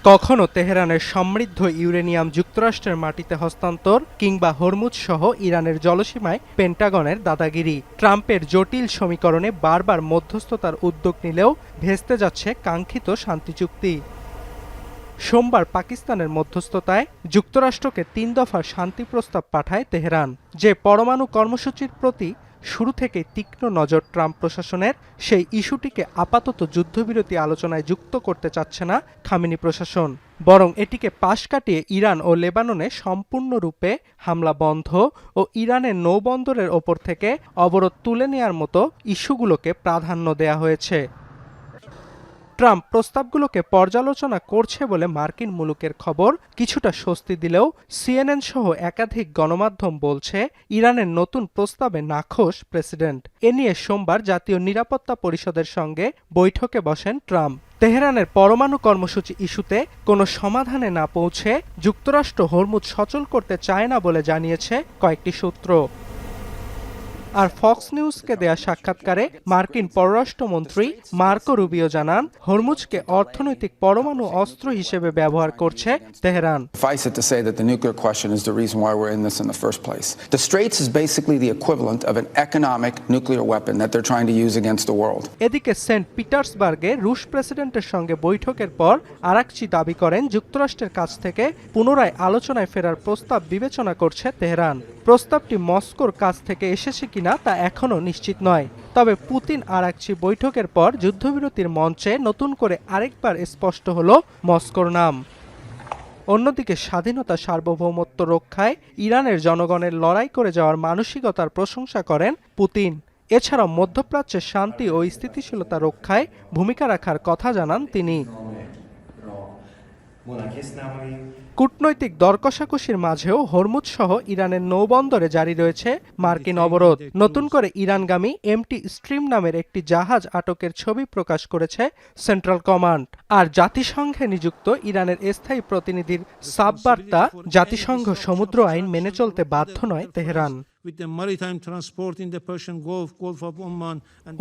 কখনো তেহরানের সমৃদ্ধ ইউরেনিয়াম যুক্তরাষ্ট্রের মাটিতে হস্তান্তর কিংবা হরমুজ সহ ইরানের জলসীমায় পেন্টাগনের দাদাগিরি। ট্রাম্পের জটিল সমীকরণে বারবার মধ্যস্থতার উদ্যোগ নিলেও ভেস্তে যাচ্ছে কাঙ্ক্ষিত শান্তি চুক্তি। সোমবার পাকিস্তানের মধ্যস্থতায় যুক্তরাষ্ট্রকে ৩ দফার শান্তি প্রস্তাব পাঠায় তেহরান, যে পরমাণু কর্মসূচির প্রতি শুরু থেকেই তীক্ষ্ণ নজর ট্রাম্প প্রশাসনের। সেই ইস্যুটিকে আপাতত যুদ্ধবিরতি আলোচনায় যুক্ত করতে চাচ্ছে না খামেনি প্রশাসন, বরং এটিকে পাশ কাটিয়ে ইরান ও লেবাননে সম্পূর্ণরূপে হামলা বন্ধ ও ইরানের নৌবন্দরের ওপর থেকে অবরোধ তুলে নেয়ার মতো ইস্যুগুলোকে প্রাধান্য দেয়া হয়েছে। ট্রাম্প প্রস্তাবগুলোকে পর্যালোচনা করছে বলে মার্কিন মুলুকের খবর কিছুটা স্বস্তি দিলেও সিএনএন সহ একাধিক গণমাধ্যম বলছে ইরানের নতুন প্রস্তাবে নাখোশ প্রেসিডেন্ট। এ নিয়ে সোমবার জাতীয় নিরাপত্তা পরিষদের সঙ্গে বৈঠকে বসেন ট্রাম্প। তেহরানের পরমাণু কর্মসূচি ইস্যুতে কোনো সমাধানে না পৌঁছে যুক্তরাষ্ট্র হরমুজ সচল করতে চায় না বলে জানিয়েছে কয়েকটি সূত্র। আর ফক্স নিউজকে দেয়া সাক্ষাৎকারে মার্কিন পররাষ্ট্রমন্ত্রী মার্কো রুবিও জানান, হরমুজকে অর্থনৈতিক পরমাণু অস্ত্র হিসেবে ব্যবহার করছে Tehran. Suffice it to say that the nuclear question is the reason why we're in this in the first place. The Straits is basically the equivalent of an economic nuclear weapon that they're trying to use against the world. এদিকে Saint পিটার্সবার্গে রুশ প্রেসিডেন্টের সঙ্গে বৈঠকের পর Araghchi দাবি করেন, যুক্তরাষ্ট্রের কাছ থেকে পুনরায় আলোচনায় ফেরার প্রস্তাব বিবেচনা করছে তেহরান। প্রস্তাবটি মস্কোর কাছ থেকে এসেছে কিনা তা এখনও নিশ্চিত নয়। তবে পুতিন আরাকচি বৈঠকের পর যুদ্ধবিরতির মঞ্চে নতুন করে আরেকবার স্পষ্ট হলো মস্কোর নাম। অন্যদিকে স্বাধীনতা সার্বভৌমত্ব রক্ষায় ইরানের জনগণের লড়াই করে যাওয়ার মানসিকতার প্রশংসা করেন পুতিন। এছাড়াও মধ্যপ্রাচ্যের শান্তি ও স্থিতিশীলতা রক্ষায় ভূমিকা রাখার কথা জানান তিনি। কূটনৈতিক দরকষাকষির মাঝেও হরমুজ সহ ইরানের নৌবন্দরে জারি রয়েছে মার্কিন অবরোধ। নতুন করে ইরানগামী এমটি স্ট্রিম নামের একটি জাহাজ আটকের ছবি প্রকাশ করেছে সেন্ট্রাল কমান্ড। আর জাতিসংঘে নিযুক্ত ইরানের স্থায়ী প্রতিনিধির সাববার্তা, জাতিসংঘ সমুদ্র আইন মেনে চলতে বাধ্য নয় তেহরান।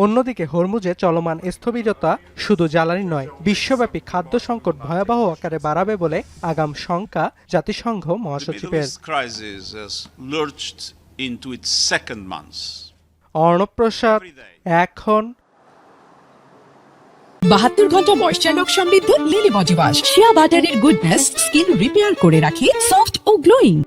অন্যদিকে হরমুজে চলমান স্থবিরতা শুধু জ্বালানি নয়, বিশ্বব্যাপী খাদ্য সংকট ভয়াবহ আকারে বাড়াবে বলে আগাম শঙ্কা জাতিসংঘ মহাসচিবের। অর্ণব প্রসাদ, এখন। 72 ঘন্টা ময়েশ্চার লক সমৃদ্ধ লিলি বডি ওয়াশ, শিয়া বাটারের গুডনেস স্কিন রিপেয়ার করে রাখে সফট ও গ্লোয়িং।